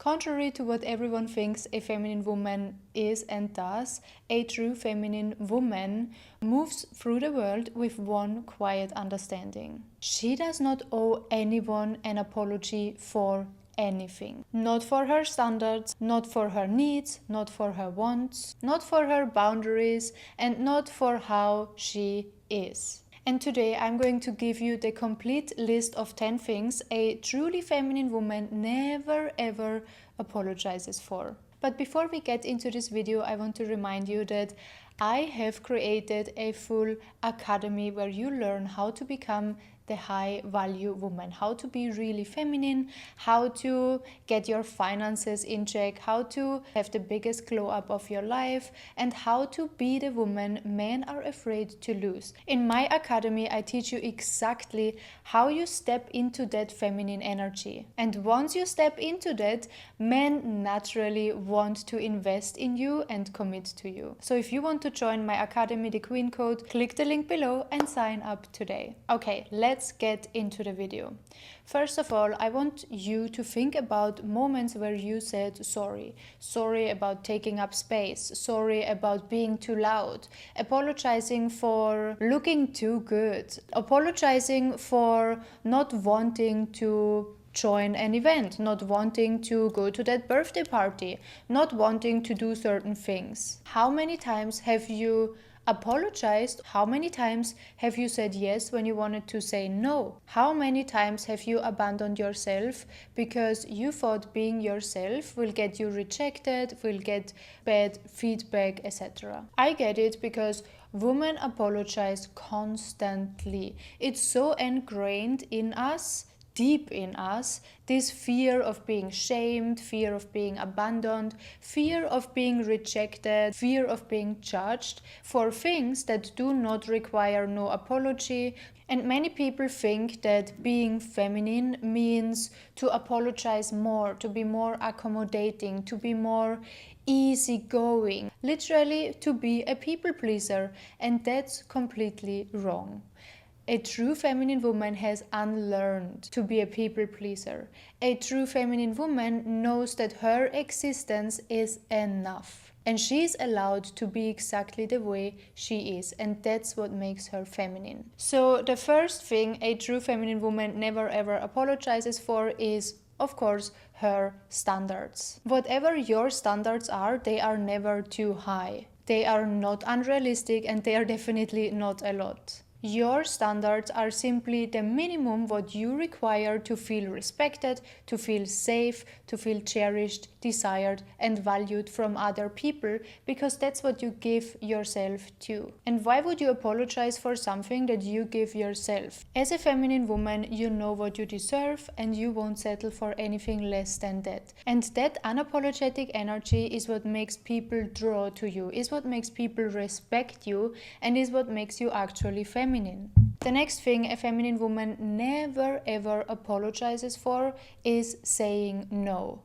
Contrary to what everyone thinks a feminine woman is and does, a true feminine woman moves through the world with one quiet understanding. She does not owe anyone an apology for anything. Not for her standards, not for her needs, not for her wants, not for her boundaries, and not for how she is. And today I'm going to give you the complete list of 10 things a truly feminine woman never ever apologizes for. But before we get into this video, I want to remind you that I have created a full academy where you learn how to become the high value woman, how to be really feminine, how to get your finances in check, how to have the biggest glow up of your life, and how to be the woman men are afraid to lose. In my academy, I teach you exactly how you step into that feminine energy. And once you step into that, men naturally want to invest in you and commit to you. So if you want to join my academy, the Queen Code, click the link below and sign up today. Okay, let's get into the video. First of all, I want you to think about moments where you said sorry. Sorry about taking up space. Sorry about being too loud. Apologizing for looking too good. Apologizing for not wanting to join an event, not wanting to go to that birthday party, not wanting to do certain things. How many times have you apologized? How many times have you said yes when you wanted to say no? How many times have you abandoned yourself because you thought being yourself will get you rejected, will get bad feedback, etc.? I get it because women apologize constantly. It's so ingrained in us, deep in us, this fear of being shamed, fear of being abandoned, fear of being rejected, fear of being judged for things that do not require no apology. And many people think that being feminine means to apologize more, to be more accommodating, to be more easygoing, literally to be a people pleaser, and that's completely wrong. A true feminine woman has unlearned to be a people pleaser. A true feminine woman knows that her existence is enough. And she is allowed to be exactly the way she is. And that's what makes her feminine. So the first thing a true feminine woman never ever apologizes for is, of course, her standards. Whatever your standards are, they are never too high. They are not unrealistic and they are definitely not a lot. Your standards are simply the minimum what you require to feel respected, to feel safe, to feel cherished, desired and valued from other people, because that's what you give yourself to. And why would you apologize for something that you give yourself? As a feminine woman, you know what you deserve and you won't settle for anything less than that. And that unapologetic energy is what makes people draw to you, is what makes people respect you, and is what makes you actually feminine. The next thing a feminine woman never ever apologizes for is saying no.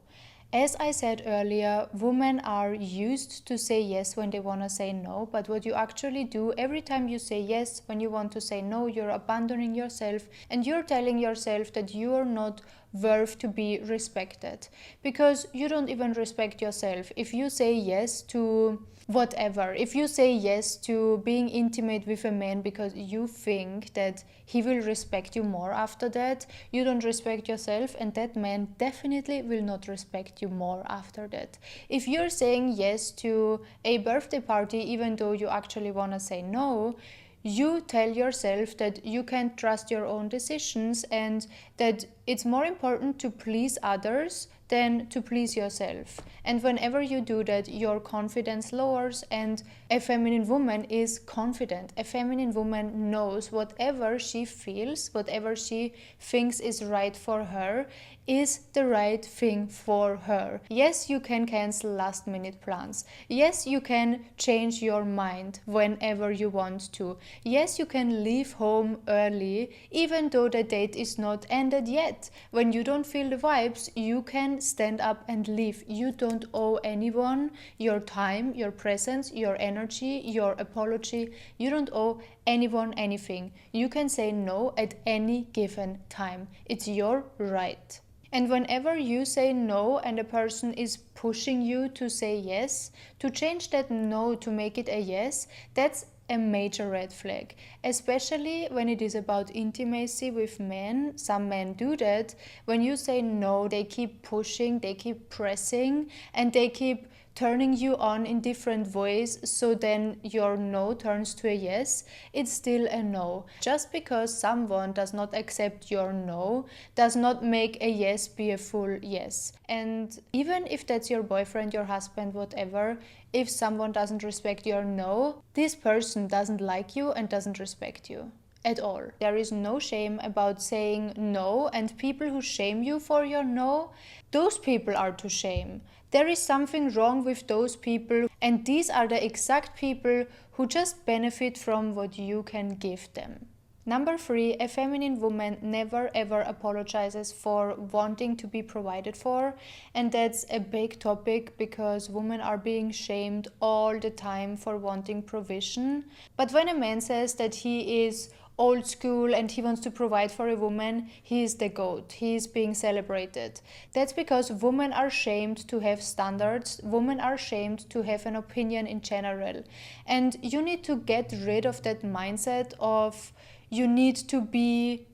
As I said earlier, women are used to say yes when they want to say no, but what you actually do every time you say yes when you want to say no, you're abandoning yourself and you're telling yourself that you are not worth to be respected, because you don't even respect yourself. If you say yes to whatever, if you say yes to being intimate with a man because you think that he will respect you more after that, you don't respect yourself, and that man definitely will not respect you more after that. If you're saying yes to a birthday party even though you actually want to say no, you tell yourself that you can't trust your own decisions and that it's more important to please others than to please yourself. And whenever you do that, your confidence lowers, and a feminine woman is confident. A feminine woman knows whatever she feels, whatever she thinks is right for her, is the right thing for her. Yes, you can cancel last minute plans. Yes, you can change your mind whenever you want to. Yes, you can leave home early even though the date is not ended yet. When you don't feel the vibes, you can stand up and leave. You don't owe anyone your time, your presence, your energy, your apology. You don't owe anyone anything. You can say no at any given time. It's your right. And whenever you say no and a person is pushing you to say yes, to change that no to make it a yes, that's a major red flag, especially when it is about intimacy with men. Some men do that. When you say no, they keep pushing, they keep pressing, and they keep turning you on in different ways, so then your no turns to a yes. It's still a no. Just because someone does not accept your no does not make a yes be a full yes. And even if that's your boyfriend, your husband, whatever, if someone doesn't respect your no, this person doesn't like you and doesn't respect you at all. There is no shame about saying no, and people who shame you for your no, those people are to shame. There is something wrong with those people, and these are the exact people who just benefit from what you can give them. Number 3, a feminine woman never ever apologizes for wanting to be provided for, and that's a big topic because women are being shamed all the time for wanting provision. But when a man says that he is old school and he wants to provide for a woman, he is the GOAT. He is being celebrated. That's because women are shamed to have standards. Women are shamed to have an opinion in general. And you need to get rid of that mindset of you need to be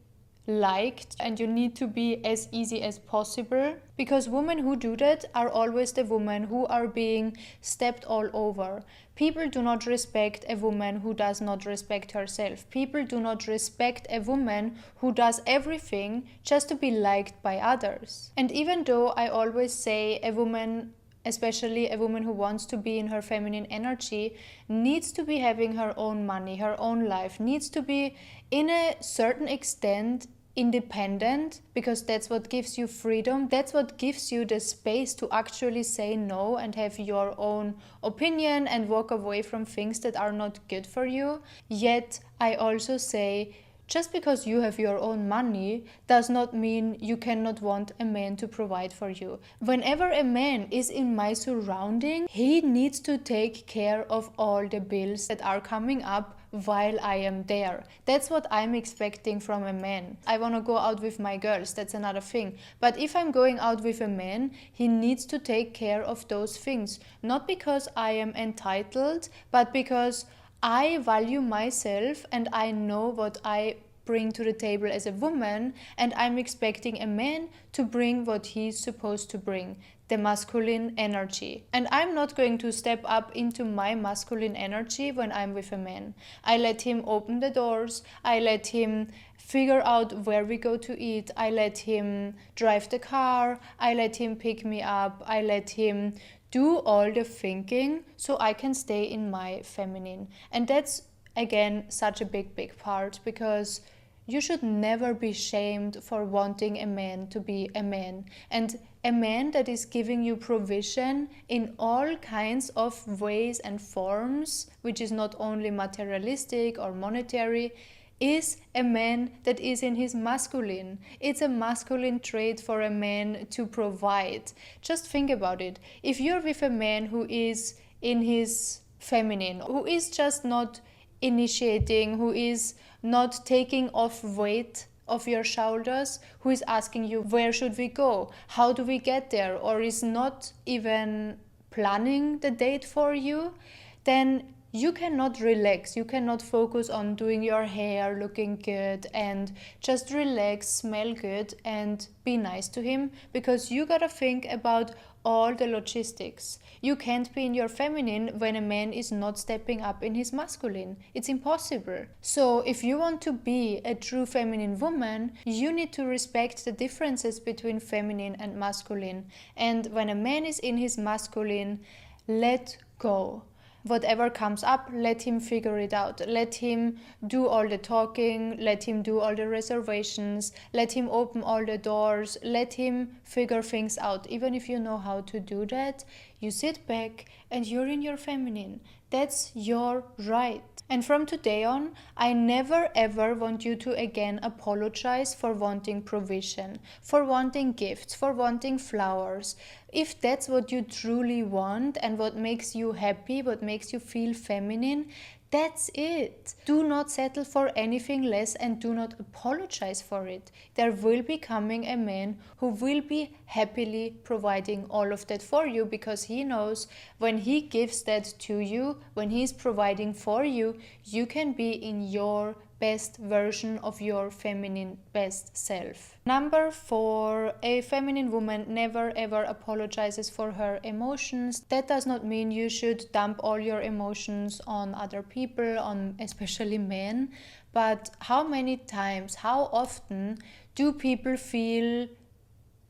liked and you need to be as easy as possible, because women who do that are always the women who are being stepped all over. People do not respect a woman who does not respect herself. People do not respect a woman who does everything just to be liked by others. And even though I always say a woman, especially a woman who wants to be in her feminine energy, needs to be having her own money, her own life, needs to be in a certain extent independent, because that's what gives you freedom. That's what gives you the space to actually say no and have your own opinion and walk away from things that are not good for you. Yet I also say, just because you have your own money does not mean you cannot want a man to provide for you. Whenever a man is in my surrounding, he needs to take care of all the bills that are coming up while I am there. That's what I'm expecting from a man. I want to go out with my girls, that's another thing. But if I'm going out with a man, he needs to take care of those things. Not because I am entitled, but because I value myself and I know what I bring to the table as a woman, and I'm expecting a man to bring what he's supposed to bring, the masculine energy. And I'm not going to step up into my masculine energy when I'm with a man. I let him open the doors, I let him figure out where we go to eat, I let him drive the car, I let him pick me up, I let him do all the thinking so I can stay in my feminine. And that's again such a big part, because you should never be shamed for wanting a man to be a man. And a man that is giving you provision in all kinds of ways and forms, which is not only materialistic or monetary, is a man that is in his masculine. It's a masculine trait for a man to provide. Just think about it. If you're with a man who is in his feminine, who is just not initiating, who is not taking off weight of your shoulders, who is asking you, where should we go? How do we get there? Or is not even planning the date for you, then you cannot relax, you cannot focus on doing your hair, looking good, and just relax, smell good, and be nice to him, because you gotta think about all the logistics. You can't be in your feminine when a man is not stepping up in his masculine. It's impossible. So if you want to be a true feminine woman, you need to respect the differences between feminine and masculine. And when a man is in his masculine, let go. Whatever comes up, let him figure it out. Let him do all the talking, let him do all the reservations, let him open all the doors, let him figure things out. Even if you know how to do that, you sit back and you're in your feminine. That's your right. And from today on, I never ever want you to again apologize for wanting provision, for wanting gifts, for wanting flowers. If that's what you truly want and what makes you happy, what makes you feel feminine, That's it. Do not settle for anything less and do not apologize for it. There will be coming a man who will be happily providing all of that for you, because he knows when he gives that to you, when he's providing for you, you can be in your best version of your feminine best self. Number 4, a feminine woman never ever apologizes for her emotions. That does not mean you should dump all your emotions on other people, on especially men, but how many times, how often do people feel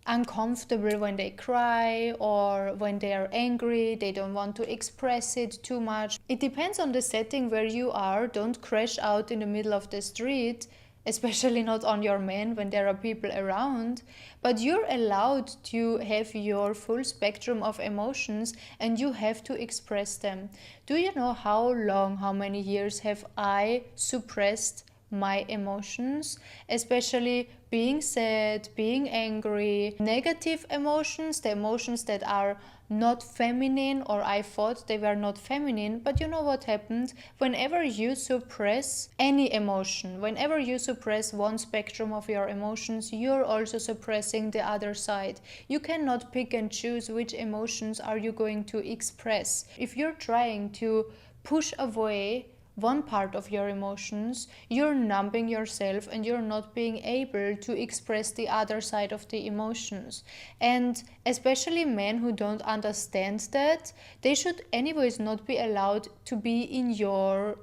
uncomfortable when they cry or when they are angry? They don't want to express it too much. It depends on the setting where you are. Don't crash out in the middle of the street, especially not on your man when there are people around. But you're allowed to have your full spectrum of emotions and you have to express them. Do you know how long, how many years have I suppressed my emotions, especially being sad, being angry, negative emotions, the emotions that are not feminine, or I thought they were not feminine. But you know what happened? Whenever you suppress any emotion, whenever you suppress one spectrum of your emotions, you're also suppressing the other side. You cannot pick and choose which emotions are you going to express. If you're trying to push away one part of your emotions, you're numbing yourself and you're not being able to express the other side of the emotions. And especially men who don't understand that, they should anyways not be allowed to be in your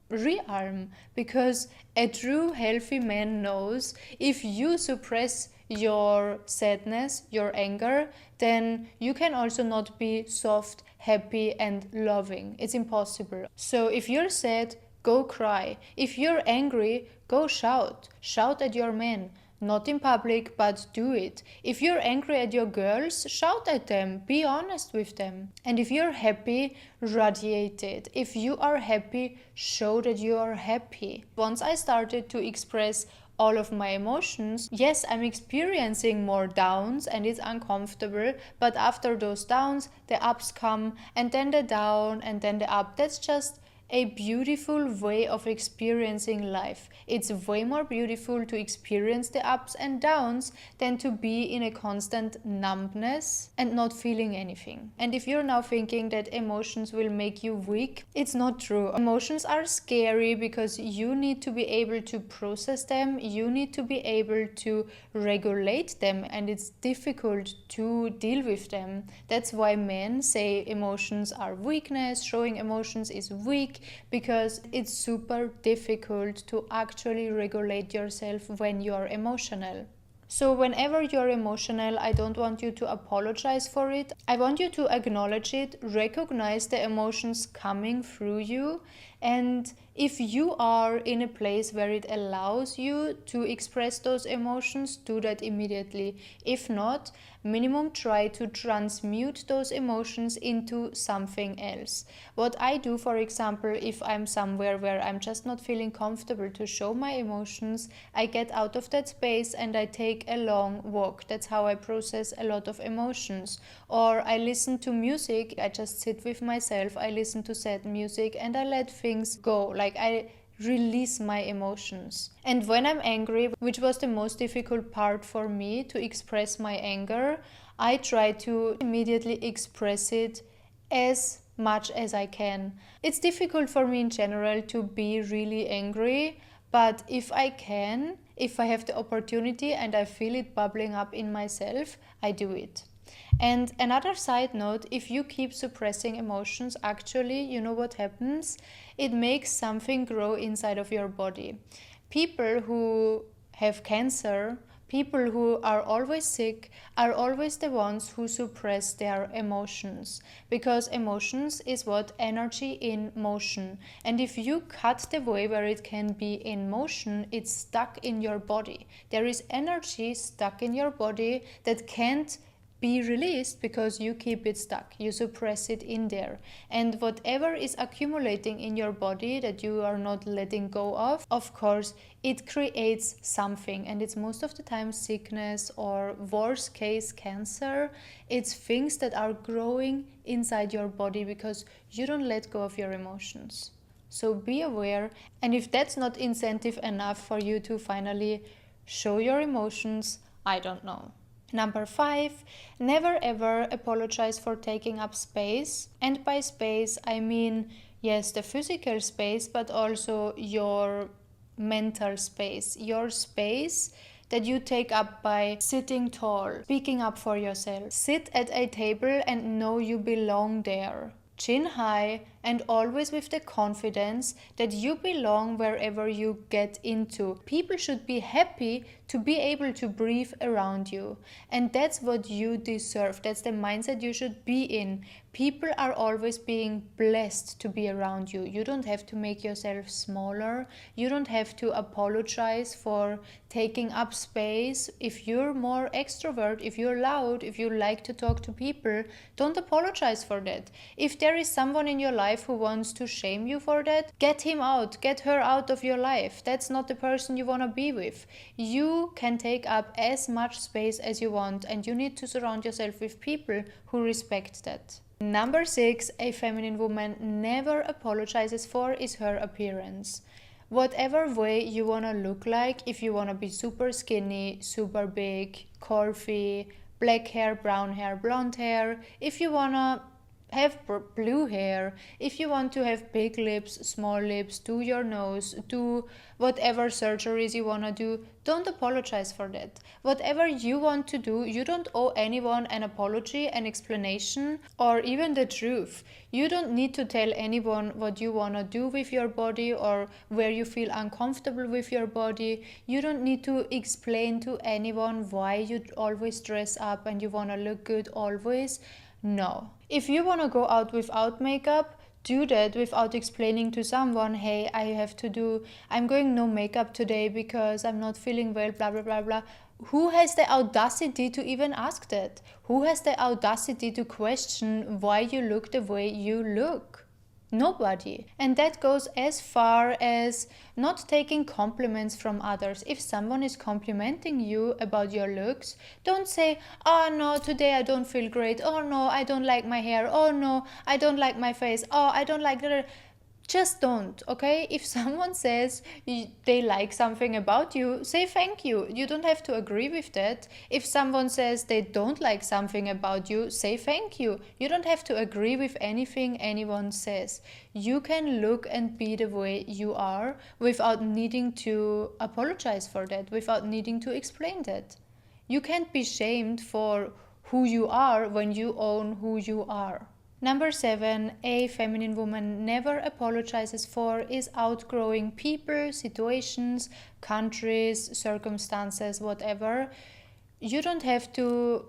realm, because a true healthy man knows if you suppress your sadness, your anger, then you can also not be soft, happy and loving. It's impossible. So if you're sad, go cry. If you're angry, go shout. Shout at your man. Not in public, but do it. If you're angry at your girls, shout at them. Be honest with them. And if you're happy, radiate it. If you are happy, show that you are happy. Once I started to express all of my emotions, yes, I'm experiencing more downs and it's uncomfortable, but after those downs, the ups come, and then the down, and then the up. That's just a beautiful way of experiencing life. It's way more beautiful to experience the ups and downs than to be in a constant numbness and not feeling anything. And if you're now thinking that emotions will make you weak, it's not true. Emotions are scary because you need to be able to process them, you need to be able to regulate them, and it's difficult to deal with them. That's why men say emotions are weakness, showing emotions is weak, because it's super difficult to actually regulate yourself when you're emotional. So whenever you're emotional, I don't want you to apologize for it. I want you to acknowledge it, recognize the emotions coming through you, and if you are in a place where it allows you to express those emotions, do that immediately. If not, minimum try to transmute those emotions into something else. What I do, for example, if I'm somewhere where I'm just not feeling comfortable to show my emotions, I get out of that space and I take a long walk. That's how I process a lot of emotions. Or I listen to music, I just sit with myself, I listen to sad music and I let things go. Like I release my emotions. And when I'm angry, which was the most difficult part for me to express my anger, I try to immediately express it as much as I can. It's difficult for me in general to be really angry, but if I can, if I have the opportunity and I feel it bubbling up in myself, I do it. And another side note, if you keep suppressing emotions, actually, you know what happens? It makes something grow inside of your body. People who have cancer, people who are always sick, are always the ones who suppress their emotions. Because emotions is what? Energy in motion. And if you cut the way where it can be in motion, it's stuck in your body. There is energy stuck in your body that can't be released because you keep it stuck, you suppress it in there. And whatever is accumulating in your body that you are not letting go of course, it creates something, and it's most of the time sickness or worst case cancer. It's things that are growing inside your body because you don't let go of your emotions. So be aware, and if that's not incentive enough for you to finally show your emotions, I don't know. Number 5, never ever apologize for taking up space. And by space, I mean, yes, the physical space, but also your mental space, your space that you take up by sitting tall, speaking up for yourself. Sit at a table and know you belong there. Chin high and always with the confidence that you belong wherever you get into. People should be happy to be able to breathe around you. And that's what you deserve. That's the mindset you should be in. People are always being blessed to be around you. You don't have to make yourself smaller. You don't have to apologize for taking up space. If you're more extrovert, if you're loud, if you like to talk to people, don't apologize for that. If there is someone in your life who wants to shame you for that, get him out, get her out of your life. That's not the person you want to be with. You can take up as much space as you want, and you need to surround yourself with people who respect that. Number 6, a feminine woman never apologizes for is her appearance. Whatever way you want to look like, if you want to be super skinny, super big, curvy, black hair, brown hair, blonde hair, if you want to have blue hair, if you want to have big lips, small lips, do your nose, do whatever surgeries you want to do, don't apologize for that. Whatever you want to do, you don't owe anyone an apology, an explanation, or even the truth. You don't need to tell anyone what you want to do with your body or where you feel uncomfortable with your body. You don't need to explain to anyone why you always dress up and you want to look good always. No. If you want to go out without makeup, do that without explaining to someone, hey, I'm going no makeup today because I'm not feeling well, blah, blah, blah, blah. Who has the audacity to even ask that? Who has the audacity to question why you look the way you look? Nobody. And that goes as far as not taking compliments from others. If someone is complimenting you about your looks, don't say, oh no, today I don't feel great. Oh no, I don't like my hair. Oh no, I don't like my face. Oh, I don't like that. Just don't, okay? If someone says they like something about you, say thank you. You don't have to agree with that. If someone says they don't like something about you, say thank you. You don't have to agree with anything anyone says. You can look and be the way you are without needing to apologize for that, without needing to explain that. You can't be shamed for who you are when you own who you are. Number 7, a feminine woman never apologizes for is outgrowing people, situations, countries, circumstances, whatever. You don't have to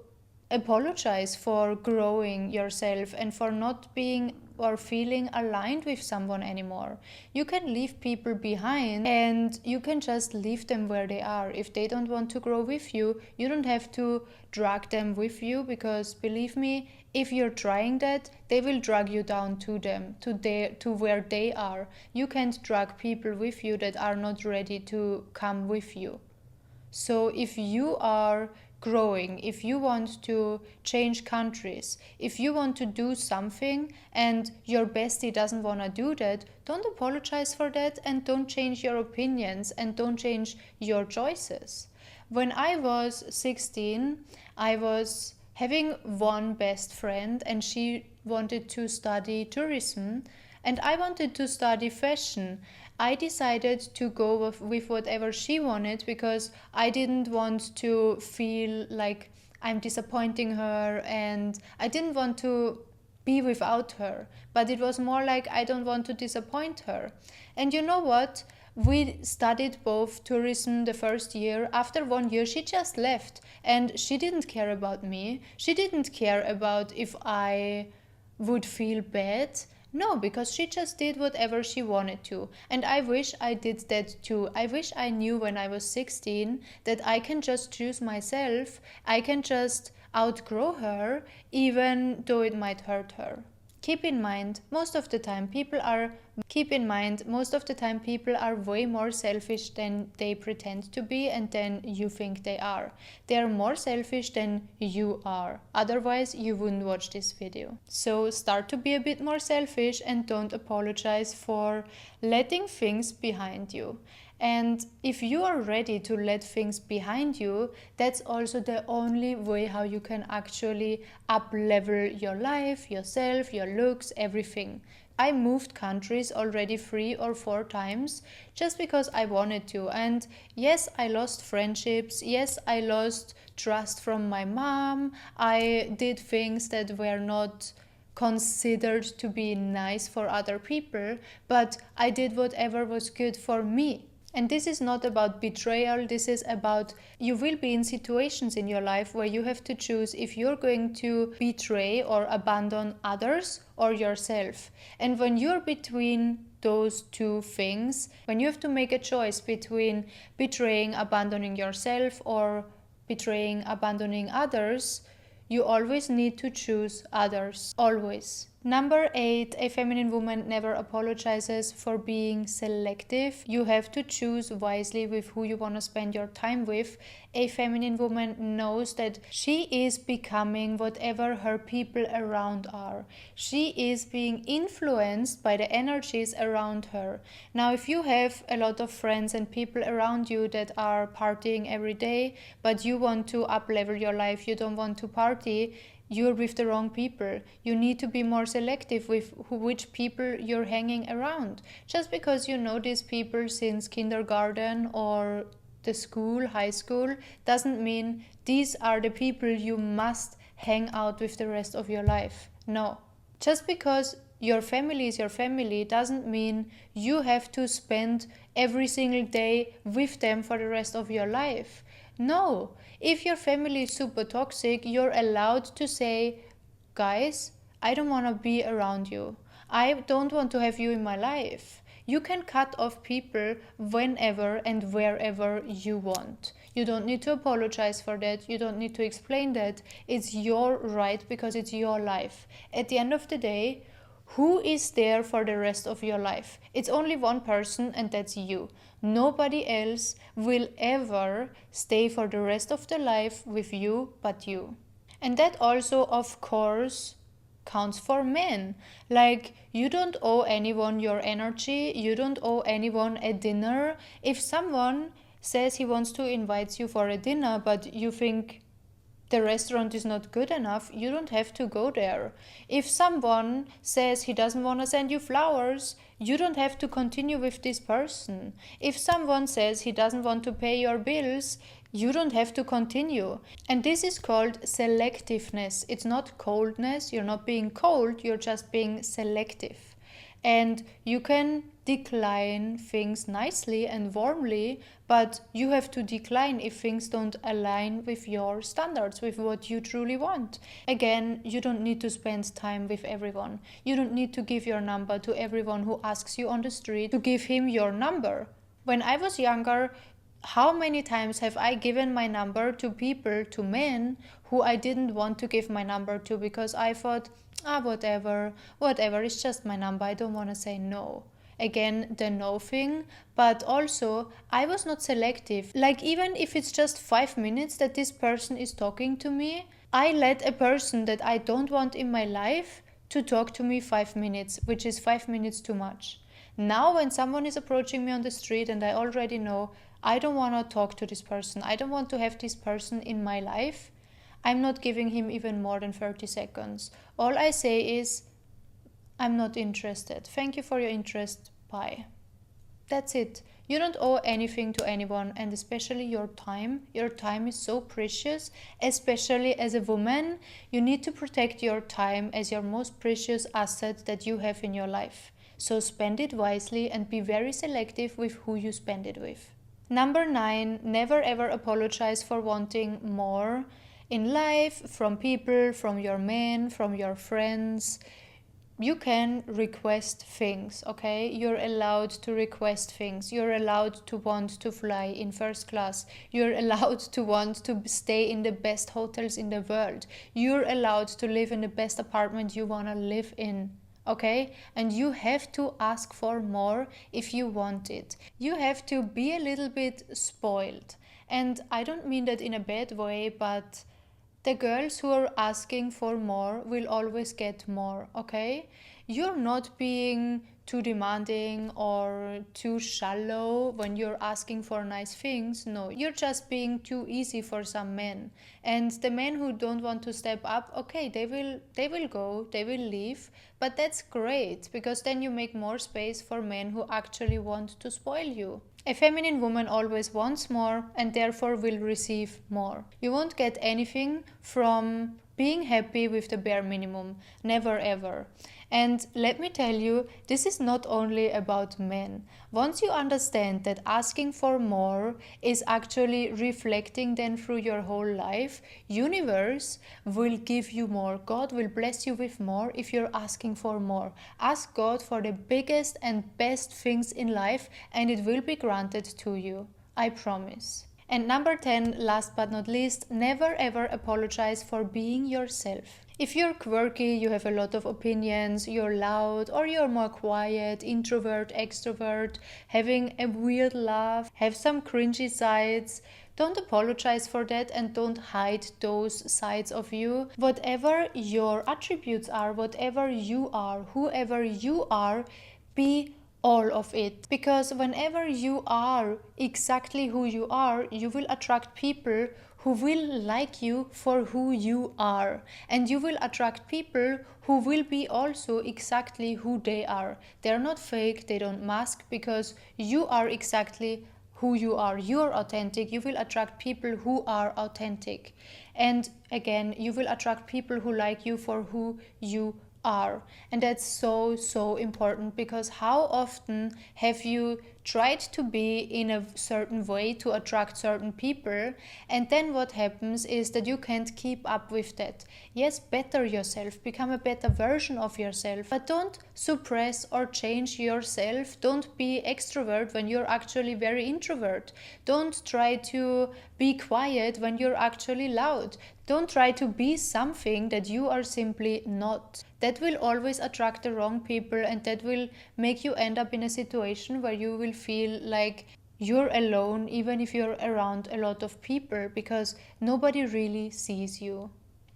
apologize for growing yourself and for not being or feeling aligned with someone anymore. You can leave people behind and you can just leave them where they are. If they don't want to grow with you, you don't have to drag them with you, because believe me, if you're trying that, they will drag you down to them, to where they are. You can't drag people with you that are not ready to come with you. So if you are growing, if you want to change countries, if you want to do something and your bestie doesn't want to do that, don't apologize for that and don't change your opinions and don't change your choices. When I was 16, I was having one best friend and she wanted to study tourism and I wanted to study fashion. I decided to go with whatever she wanted because I didn't want to feel like I'm disappointing her and I didn't want to be without her. But it was more like I don't want to disappoint her. And you know what? We studied both tourism the first year. After 1 year, she just left and she didn't care about me. She didn't care about if I would feel bad. No, because she just did whatever she wanted to. And I wish I did that too. I wish I knew when I was 16 that I can just choose myself. I can just outgrow her, even though it might hurt her. Keep in mind, most of the time people are way more selfish than they pretend to be and than you think they are. They are more selfish than you are. Otherwise, you wouldn't watch this video. So start to be a bit more selfish and don't apologize for letting things behind you. And if you are ready to let things behind you, that's also the only way how you can actually up-level your life, yourself, your looks, everything. I moved countries already 3 or 4 times just because I wanted to. And yes, I lost friendships. Yes, I lost trust from my mom. I did things that were not considered to be nice for other people, but I did whatever was good for me. And this is not about betrayal, this is about you will be in situations in your life where you have to choose if you're going to betray or abandon others or yourself. And when you're between those two things, when you have to make a choice between betraying, abandoning yourself or betraying, abandoning others, you always need to choose others, always. Number 8, a feminine woman never apologizes for being selective. You have to choose wisely with who you want to spend your time with. A feminine woman knows that she is becoming whatever her people around are. She is being influenced by the energies around her. Now, if you have a lot of friends and people around you that are partying every day, but you want to up-level your life, you don't want to party, you're with the wrong people. You need to be more selective with which people you're hanging around. Just because you know these people since kindergarten or the school, high school, doesn't mean these are the people you must hang out with the rest of your life. No. Just because your family is your family doesn't mean you have to spend every single day with them for the rest of your life. No. If your family is super toxic, you're allowed to say, guys, I don't want to be around you. I don't want to have you in my life. You can cut off people whenever and wherever you want. You don't need to apologize for that. You don't need to explain that. It's your right because it's your life. At the end of the day, who is there for the rest of your life? It's only one person, and that's you. Nobody else will ever stay for the rest of their life with you but you. And that also, of course, counts for men. Like, you don't owe anyone your energy, you don't owe anyone a dinner. If someone says he wants to invite you for a dinner but you think the restaurant is not good enough, you don't have to go there. If someone says he doesn't want to send you flowers, you don't have to continue with this person. If someone says he doesn't want to pay your bills, you don't have to continue. And this is called selectiveness. It's not coldness. You're not being cold, you're just being selective. And you can decline things nicely and warmly, but you have to decline if things don't align with your standards, with what you truly want. Again, you don't need to spend time with everyone. You don't need to give your number to everyone who asks you on the street to give him your number. When I was younger, how many times have I given my number to people, to men, who I didn't want to give my number to because I thought, whatever, it's just my number, I don't want to say no. Again, the no thing, but also I was not selective. Like, even if it's just 5 minutes that this person is talking to me, I let a person that I don't want in my life to talk to me 5 minutes, which is 5 minutes too much. Now when someone is approaching me on the street and I already know I don't want to talk to this person, I don't want to have this person in my life, I'm not giving him even more than 30 seconds. All I say is, I'm not interested. Thank you for your interest. Bye. That's it. You don't owe anything to anyone, and especially your time. Your time is so precious, especially as a woman. You need to protect your time as your most precious asset that you have in your life. So spend it wisely and be very selective with who you spend it with. Number 9, never ever apologize for wanting more in life, from people, from your men, from your friends. You can request things, okay? You're allowed to request things. You're allowed to want to fly in first class. You're allowed to want to stay in the best hotels in the world. You're allowed to live in the best apartment you want to live in, okay? And you have to ask for more if you want it. You have to be a little bit spoiled. And I don't mean that in a bad way, but the girls who are asking for more will always get more, okay? You're not being too demanding or too shallow when you're asking for nice things. No, you're just being too easy for some men. And the men who don't want to step up, okay, they will go, they will leave, but that's great because then you make more space for men who actually want to spoil you. A feminine woman always wants more and therefore will receive more. You won't get anything from being happy with the bare minimum. Never ever. And let me tell you, this is not only about men. Once you understand that asking for more is actually reflecting then through your whole life, universe will give you more. God will bless you with more if you're asking for more. Ask God for the biggest and best things in life and it will be granted to you. I promise. And number 10, last but not least, never ever apologize for being yourself. If you're quirky, you have a lot of opinions, you're loud, or you're more quiet, introvert, extrovert, having a weird laugh, have some cringy sides, don't apologize for that and don't hide those sides of you. Whatever your attributes are, whatever you are, whoever you are, be all of it, because whenever you are exactly who you are, you will attract people who will like you for who you are, and you will attract people who will be also exactly who they are. They're not fake, they don't mask, because you are exactly who you are. You're authentic. You will attract people who are authentic, and again, you will attract people who like you for who you are. And that's so important, because how often have you tried to be in a certain way to attract certain people, and then what happens is that you can't keep up with that. Yes, better yourself, become a better version of yourself, but don't suppress or change yourself. Don't be extrovert when you're actually very introvert. Don't try to be quiet when you're actually loud. Don't try to be something that you are simply not. That will always attract the wrong people, and that will make you end up in a situation where you will feel like you're alone even if you're around a lot of people, because nobody really sees you.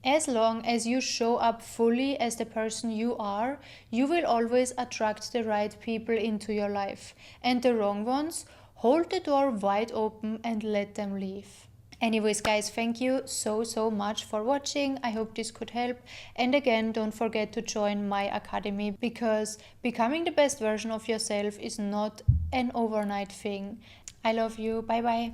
As long as you show up fully as the person you are, you will always attract the right people into your life, and the wrong ones, hold the door wide open and let them leave. Anyways guys, thank you so much for watching. I hope this could help, and again, don't forget to join my academy, because becoming the best version of yourself is not an overnight thing. I love you. Bye bye.